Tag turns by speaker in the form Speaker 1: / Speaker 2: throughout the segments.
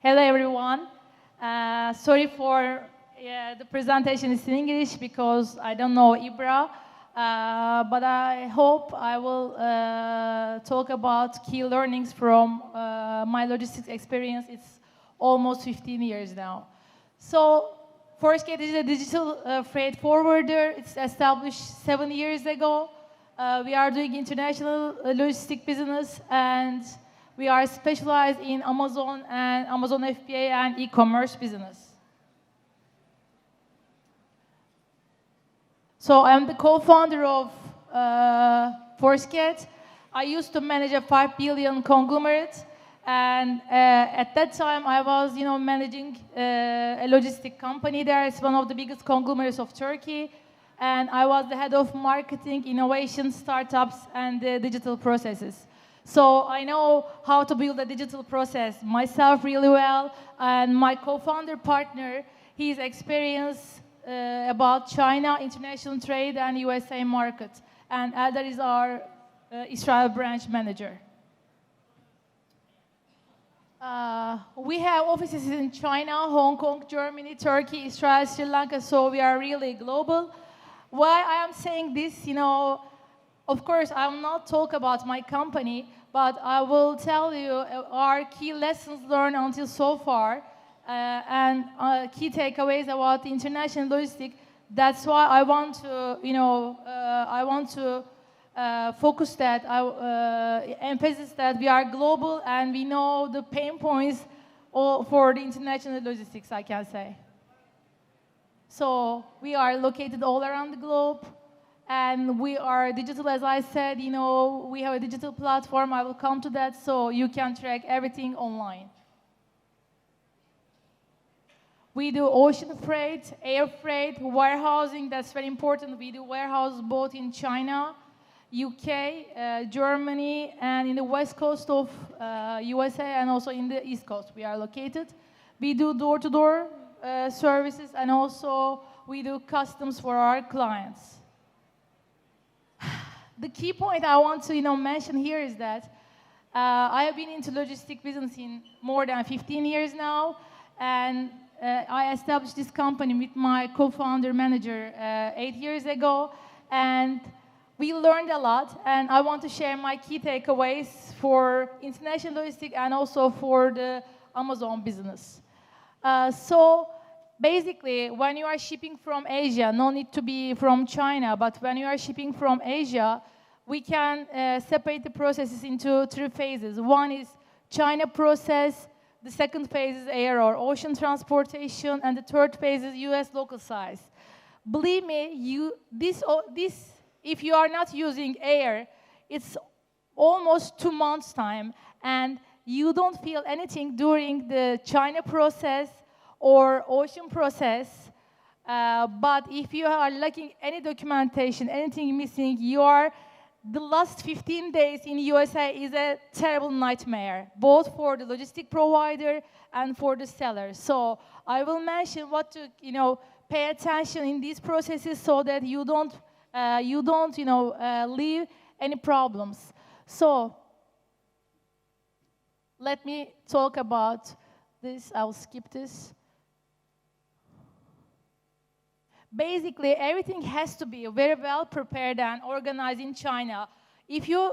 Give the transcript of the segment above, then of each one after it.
Speaker 1: Hello, everyone. Sorry for the presentation is in English because I don't know Ibra, but I hope I will talk about key learnings from my logistics experience. It's almost 15 years now. So, Forceget is a digital freight forwarder. It's established 7 years ago. We are doing international logistic business, and we are specialized in Amazon and Amazon FBA and e-commerce business. So I'm the co-founder of Forceget. I used to manage a 5 billion conglomerate, and at that time I was, managing a logistic company there. It's one of the biggest conglomerates of Turkey, and I was the head of marketing, innovation, startups, and digital processes. So I know how to build a digital process myself really well, and my co-founder partner, he's experienced about China, international trade, and USA market. And Eldar is our Israel branch manager. We have offices in China, Hong Kong, Germany, Turkey, Israel, Sri Lanka, so we are really global. Why I am saying this, of course, I will not talk about my company, but I will tell you our key lessons learned until so far and key takeaways about the international logistics. That's why I want to, focus that, emphasize that we are global and we know the pain points for the international logistics, I can say. So we are located all around the globe. And we are digital, as I said, we have a digital platform. I will come to that, so you can track everything online. We do ocean freight, air freight, warehousing. That's very important. We do warehouse both in China, UK, Germany, and in the west coast of USA, and also in the east coast we are located. We do door-to-door services, and also we do customs for our clients. The key point I want to mention here is that I have been into logistic business in more than 15 years now, and I established this company with my co-founder manager 8 years ago, and we learned a lot, and I want to share my key takeaways for international logistics and also for the Amazon business. So basically, when you are shipping from Asia, no need to be from China, but when you are shipping from Asia, we can separate the processes into 3 phases. One is China process, the second phase is air or ocean transportation, and the third phase is US local size. Believe me, if you are not using air, it's almost 2 months' time, and you don't feel anything during the China process or ocean process, but if you are lacking any documentation, anything missing, the last 15 days in USA is a terrible nightmare, both for the logistic provider and for the seller. So I will mention what to pay attention in these processes so that you don't leave any problems. So let me talk about this. I'll skip this. Basically, everything has to be very well prepared and organized in China. If you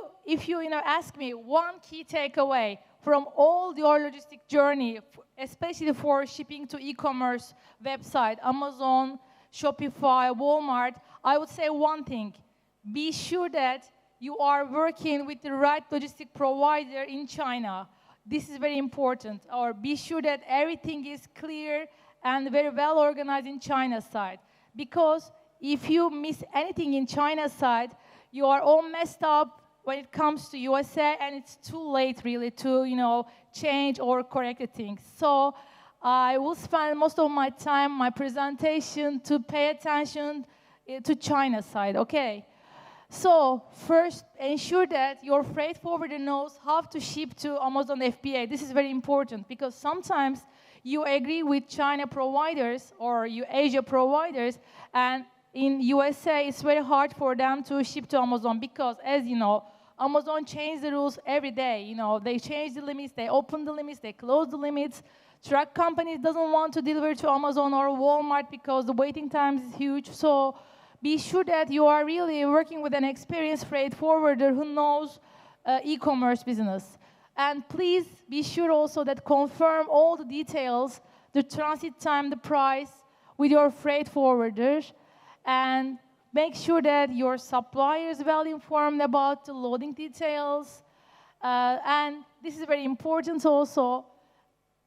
Speaker 1: ask me one key takeaway from all your logistic journey, especially for shipping to e-commerce website, Amazon, Shopify, Walmart, I would say one thing: be sure that you are working with the right logistic provider in China. This is very important. Or be sure that everything is clear and very well organized in China side. Because if you miss anything in China side, you are all messed up when it comes to USA, and it's too late really to change or correct the things. So I will spend most of my time, my presentation, to pay attention to China side. Okay. So first, ensure that your freight forwarder knows how to ship to Amazon FBA. This is very important because sometimes you agree with China providers or Asia providers, and in USA it's very hard for them to ship to Amazon because, as you know, Amazon changes the rules every day. You know, they change the limits, they open the limits, they close the limits. Truck companies doesn't want to deliver to Amazon or Walmart because the waiting times is huge. So be sure that you are really working with an experienced freight forwarder who knows e-commerce business. And please be sure also that confirm all the details, the transit time, the price, with your freight forwarders. And make sure that your supplier is well informed about the loading details. And this is very important also.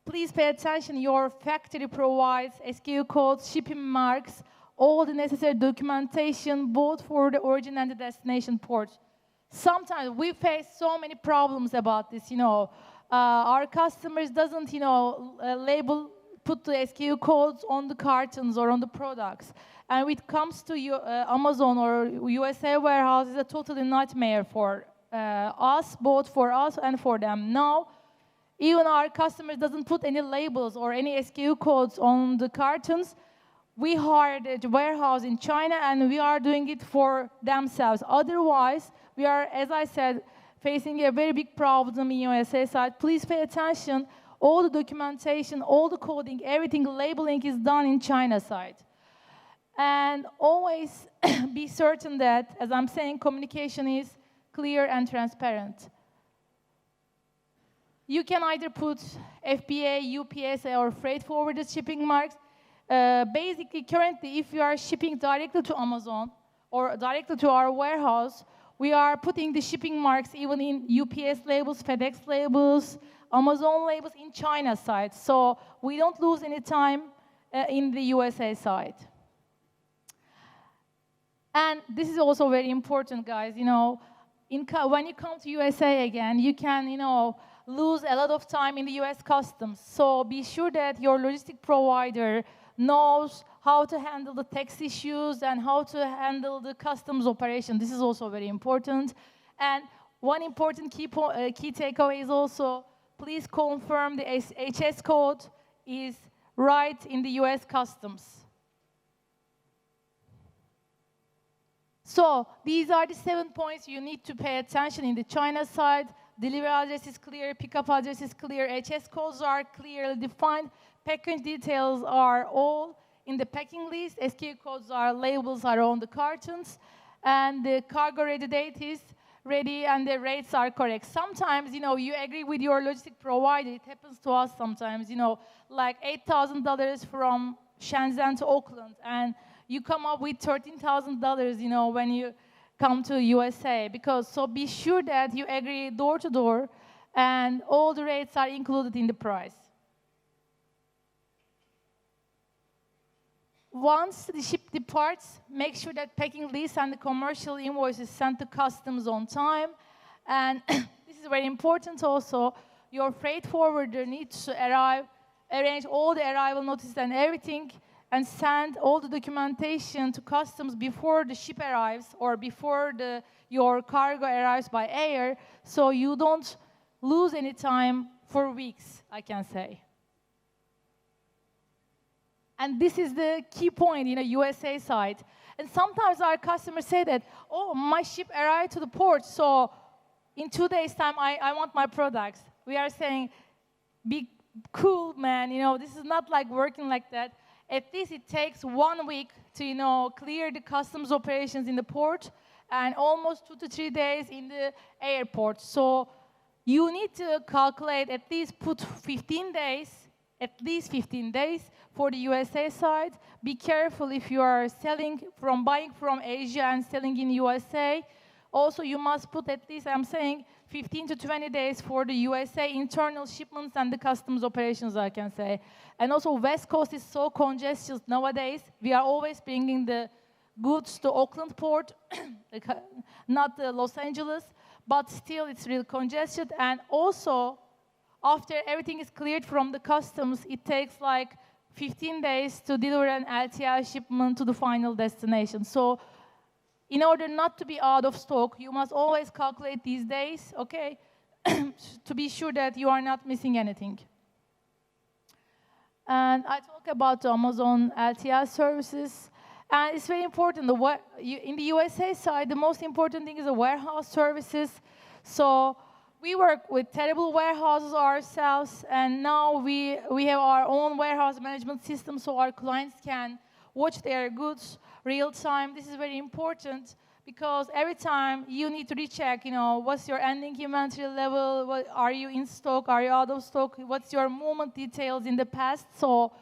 Speaker 1: Please pay attention. Your factory provides SKU codes, shipping marks, all the necessary documentation, both for the origin and the destination port. Sometimes we face so many problems about this. You know, our customers doesn't, you know, put the SKU codes on the cartons or on the products. And when it comes to Amazon or USA warehouse, it's a totally nightmare for us, both for us and for them. Now, even our customers doesn't put any labels or any SKU codes on the cartons. We hired a warehouse in China, and we are doing it for themselves. Otherwise, we are, as I said, facing a very big problem in USA side. Please pay attention. All the documentation, all the coding, everything, labeling is done in China side. And always be certain that, as I'm saying, communication is clear and transparent. You can either put FBA, UPS, or freight forwarded shipping marks. Basically, currently, if you are shipping directly to Amazon or directly to our warehouse, we are putting the shipping marks even in UPS labels, FedEx labels, Amazon labels in China side. So we don't lose any time in the USA side. And this is also very important, guys. You know, when you come to USA again, you can, you know, lose a lot of time in the US customs. So be sure that your logistic provider knows how to handle the tax issues and how to handle the customs operation. This is also very important. And one important key takeaway is also, please confirm the HS code is right in the US customs. So these are the 7 points you need to pay attention in the China side. Delivery address is clear, pickup address is clear, HS codes are clearly defined, package details are all in the packing list, SKU codes are, labels are on the cartons, and the cargo ready date is ready and the rates are correct. Sometimes, you know, you agree with your logistic provider, it happens to us sometimes, you know, like $8,000 from Shenzhen to Auckland, and you come up with $13,000, you know, when you come to USA. So be sure that you agree door to door, and all the rates are included in the price. Once the ship departs, make sure that packing list and the commercial invoice is sent to customs on time. And this is very important also. Your freight forwarder needs to arrange all the arrival notices and everything, and send all the documentation to customs before the ship arrives or before your cargo arrives by air, so you don't lose any time for weeks, I can say. And this is the key point in a USA side. And sometimes our customers say that, oh, my ship arrived to the port, so in 2 days' time, I want my products. We are saying, be cool, man. You know, this is not like working like that. At least it takes 1 week to, you know, clear the customs operations in the port, and almost 2 to 3 days in the airport. So you need to calculate, at least put 15 days, at least 15 days for the USA side. Be careful if you are buying from Asia and selling in USA. Also, you must put at least, I'm saying, 15 to 20 days for the USA internal shipments and the customs operations, I can say. And also, West Coast is so congested nowadays. We are always bringing the goods to Auckland port, not Los Angeles, but still it's really congested. And also, after everything is cleared from the customs, it takes like 15 days to deliver an LTL shipment to the final destination. So in order not to be out of stock, you must always calculate these days, okay, to be sure that you are not missing anything. And I talk about Amazon LTL services. And it's very important. In the USA side, the most important thing is the warehouse services. So we work with terrible warehouses ourselves, and now we have our own warehouse management system so our clients can watch their goods real time. This is very important because every time you need to recheck, what's your ending inventory level, are you in stock, are you out of stock, what's your movement details in the past. So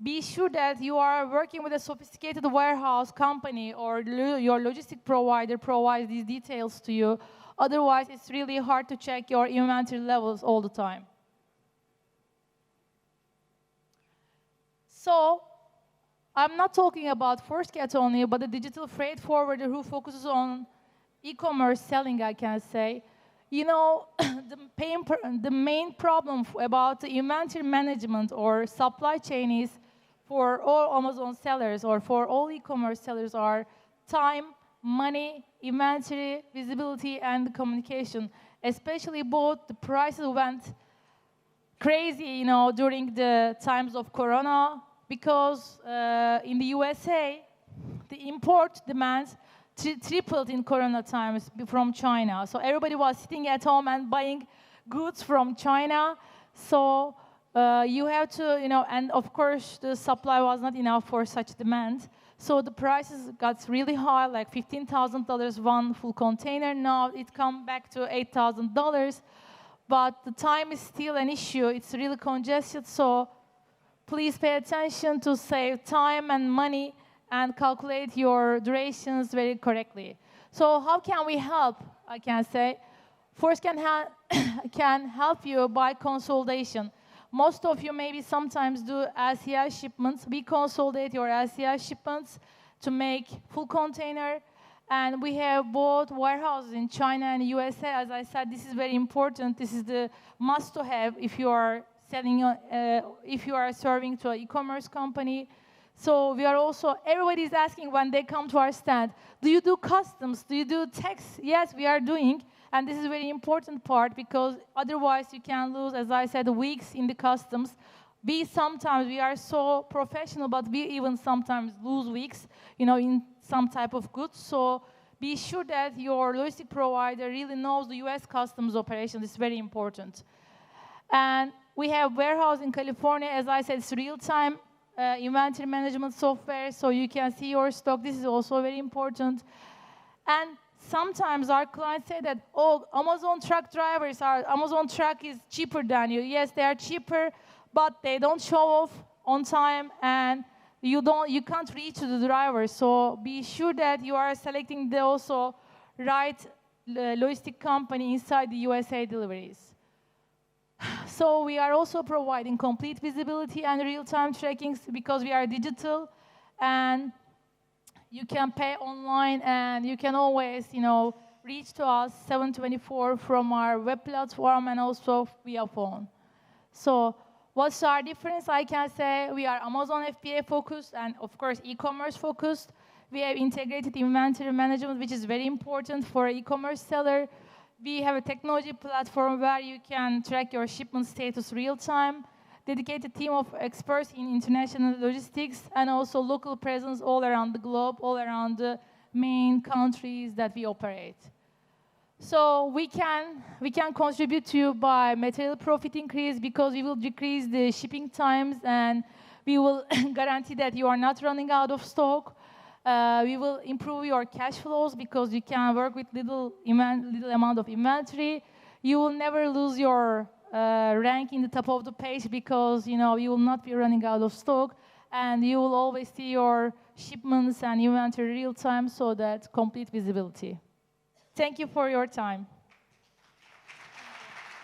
Speaker 1: be sure that you are working with a sophisticated warehouse company or your logistic provider provides these details to you. Otherwise, it's really hard to check your inventory levels all the time. So I'm not talking about Forceget only, but the digital freight forwarder who focuses on e-commerce selling, I can say. The main problem about the inventory management or supply chain is for all Amazon sellers or for all e-commerce sellers are time, money, inventory, visibility, and communication. Especially both the prices went crazy, during the times of Corona, because in the USA, the import demands tripled in Corona times from China. So everybody was sitting at home and buying goods from China. So you have to, and of course, the supply was not enough for such demand. So the prices got really high, like $15,000 one full container. Now it come back to $8,000. But the time is still an issue. It's really congested. So please pay attention to save time and money and calculate your durations very correctly. So how can we help, I can say? Force can help you by consolidation. Most of you maybe sometimes do LCI shipments. We consolidate your LCI shipments to make full container. And we have both warehouses in China and USA. As I said, this is very important. This is the must-to-have if you are selling, if you are serving to an e-commerce company. So we are also, everybody is asking when they come to our stand, do you do customs? Do you do tax? Yes, we are doing. And this is a very important part because otherwise you can lose, as I said, weeks in the customs. We are so professional, but we even sometimes lose weeks, in some type of goods. So be sure that your logistic provider really knows the US customs operation. It's very important. And we have warehouse in California. As I said, it's real-time inventory management software, so you can see your stock. This is also very important. And sometimes our clients say that, oh, Amazon truck is cheaper than you. Yes, they are cheaper, but they don't show off on time, and you can't reach the driver. So be sure that you are selecting the also right logistic company inside the USA deliveries. So we are also providing complete visibility and real-time trackings because we are digital, and you can pay online, and you can always, reach to us 7/24 from our web platform and also via phone. So what's our difference? I can say we are Amazon FBA focused and, of course, e-commerce focused. We have integrated inventory management, which is very important for an e-commerce seller. We have a technology platform where you can track your shipment status real time, dedicated team of experts in international logistics, and also local presence all around the globe, all around the main countries that we operate. So we can contribute to you by material profit increase because we will decrease the shipping times, and we will guarantee that you are not running out of stock. We will improve your cash flows because you can work with little amount of inventory. You will never lose your rank in the top of the page because you will not be running out of stock, and you will always see your shipments and inventory real time, so that complete visibility. Thank you for your time.